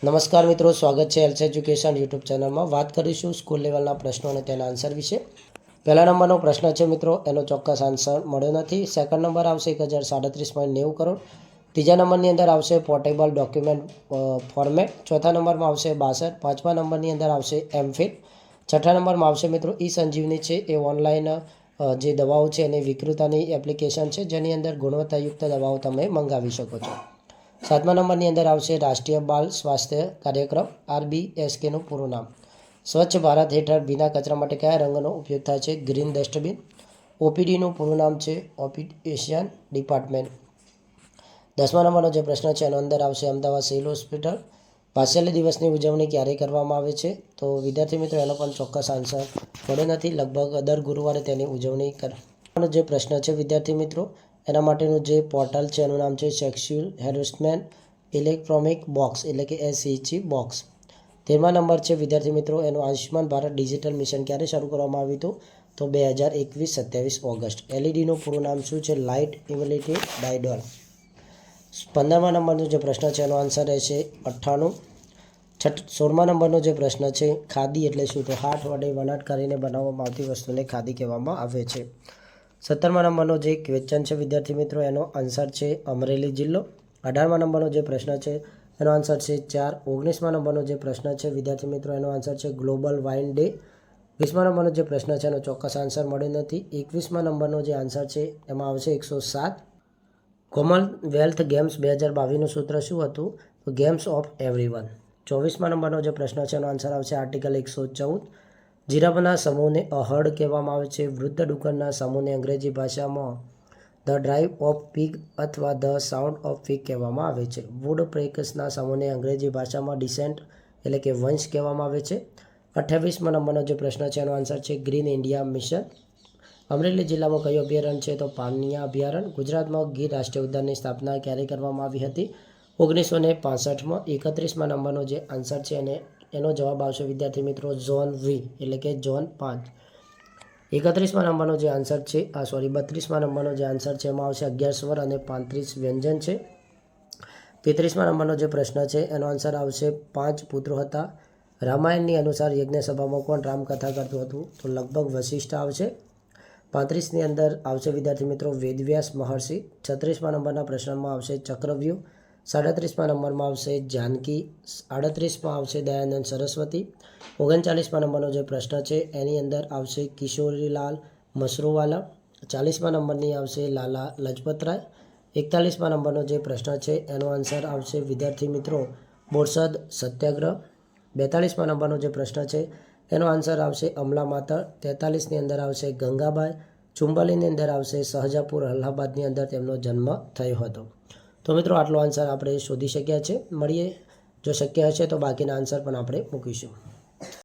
નમસ્કાર મિત્રો, સ્વાગત છે હેલ્થ એજ્યુકેશન યુટ્યુબ ચેનલમાં. વાત કરીશું સ્કૂલ લેવલના પ્રશ્નો અને તેના આન્સર વિશે. પહેલા નંબરનો પ્રશ્ન છે મિત્રો, એનો ચોક્કસ આન્સર મળ્યો નથી. સેકન્ડ નંબર આવશે 1037.90 કરોડ. ત્રીજા નંબરની અંદર આવશે પોર્ટેબલ ડોક્યુમેન્ટ ફોર્મેટ. ચોથા નંબરમાં આવશે 62. પાંચમા નંબરની અંદર આવશે એમફિલ. છઠ્ઠા નંબરમાં આવશે મિત્રો ઈ સંજીવની છે, એ ઓનલાઈન જે દવાઓ છે એની વિકૃતાની એપ્લિકેશન છે, જેની અંદર ગુણવત્તાયુક્ત દવાઓ તમે મંગાવી શકો છો. સાતમા નંબરની અંદર આવશે રાષ્ટ્રીય બાલ સ્વાસ્થ્ય કાર્યક્રમ, RBSKનું પૂરું નામ. સ્વચ્છ ભારત હેઠળ ભીના કચરા માટે કયા રંગનો ઉપયોગ થાય છે? Green dustbin. OPDનું પૂરું નામ છે ઓક્યુપેશન ડિપાર્ટમેન્ટ. 10મા નંબરનો જે પ્રશ્ન છે એનો અંદર આવશે અમદાવાદ સિવિલ હોસ્પિટલ. વાત્સલ્ય દિવસની ઉજવણી ક્યારે કરવામાં આવે છે? તો વિદ્યાર્થી મિત્રો એનો પણ ચોક્કસ આન્સર મળ્યો નથી. લગભગ દર ગુરુવારે તેની ઉજવણી કરવાનો જે પ્રશ્ન છે વિદ્યાર્થી મિત્રો, એના માટેનું જે પોર્ટલ છે એનું નામ છે સેક્સ્યુઅલ હેરેસમેન્ટ ઇલેક્ટ્રોનિક બોક્સ, એટલે કે SEC બોક્સ. 13મા નંબર છે વિદ્યાર્થી મિત્રો, એનું આયુષ્યમાન ભારત ડિજિટલ મિશન ક્યારે શરૂ કરવામાં આવ્યું હતું? તો 2021 27 ઓગસ્ટ. LEDનું પૂરું નામ શું છે? Light immunity ડાયડોલ. 15મા નંબરનો જે પ્રશ્ન છે એનો આન્સર રહેશે 98. 16મા નંબરનો જે પ્રશ્ન છે, ખાદી એટલે શું? તો હાથ વડે વણાટ કરીને બનાવવામાં આવતી વસ્તુને ખાદી કહેવામાં આવે છે. 17મા નંબરનો જે ક્વેશ્ચન છે વિદ્યાર્થી મિત્રો, એનો આન્સર છે અમરેલી જિલ્લો. 18મા નંબરનો જે પ્રશ્ન છે એનો આન્સર છે 4. 19મા નંબરનો જે પ્રશ્ન છે વિદ્યાર્થી મિત્રો, એનો આન્સર છે ગ્લોબલ વાઇન ડે. 20મા નંબરનો જે પ્રશ્ન છે એનો ચોક્કસ આન્સર મળ્યો નથી. 21મા નંબરનો જે આન્સર છે એમાં આવશે 107. કોમનવેલ્થ ગેમ્સ 2022નું સૂત્ર શું હતું? તો ગેમ્સ ઓફ એવરીવન. 24મા નંબરનો જે પ્રશ્ન છે એનો આન્સર આવશે આર્ટિકલ 114. જીરાફના સમૂહને અ હર્ડ કહેવામાં આવે છે. વૃદ્ધ ડુક્કરના સમૂહને અંગ્રેજી ભાષામાં ધ ડ્રાઈવ ઓફ પિગ અથવા ધ સાઉન્ડ ઓફ પિગ કહેવામાં આવે છે. વુડ પ્રેકસના સમૂહને અંગ્રેજી ભાષામાં ડિસેન્ટ એટલે કે વંશ કહેવામાં આવે છે. 28મા નંબરનો જે પ્રશ્ન છે એનો આન્સર છે ગ્રીન ઇન્ડિયા મિશન. અમરેલી જિલ્લામાં કયું અભયારણ્ય છે? તો પાનિયા અભયારણ્ય. ગુજરાતમાં ગીર રાષ્ટ્રીય ઉદ્યાનની સ્થાપના ક્યારે કરવામાં આવી હતી? 1965માં. 31મા નંબરનો જે આન્સર છે એનો જવાબ આવશે વિદ્યાર્થી મિત્રો ઝોન V, એટલે કે ઝોન 5. 31મા નંબરનો જે આન્સર છે 32મા નંબરનો જે આન્સર છે એમાં આવશે 11 સ્વર અને 35 વ્યંજન છે. 33મા નંબરનો જે પ્રશ્ન છે એનો આન્સર આવશે 5 પુત્રો હતા. રામાયણની અનુસાર યજ્ઞસભામાં કોણ રામકથા કરતું હતું? તો લગભગ વશિષ્ઠ આવશે. 35ની અંદર આવશે વિદ્યાર્થી મિત્રો વેદવ્યાસ મહર્ષિ. 36મા નંબરના પ્રશ્નમાં આવશે ચક્રવ્યૂહ. 37મા નંબરમાં આવશે જાનકી. 38માં આવશે દયાનંદ સરસ્વતી. 39મા નંબરનો જે પ્રશ્ન છે એની અંદર આવશે કિશોરીલાલ મશરૂવાલા. 40મા નંબરની આવશે લાલા લજપતરાય. 41મા નંબરનો જે પ્રશ્ન છે એનો આન્સર આવશે વિદ્યાર્થી મિત્રો બોરસદ સત્યાગ્રહ. 42મા નંબરનો જે પ્રશ્ન છે એનો આન્સર આવશે અમલા માતર. 43ની અંદર આવશે ગંગાબાઈ. 44ની અંદર આવશે શાહજહાંપુર અલ્હાબાદની અંદર તેમનો જન્મ થયો હતો. તો મિત્રો આટલો આન્સર આપણે શોધી શક્યા છે. મળીએ જો શક્ય હશે તો બાકીના આન્સર પણ આપણે મૂકીશું.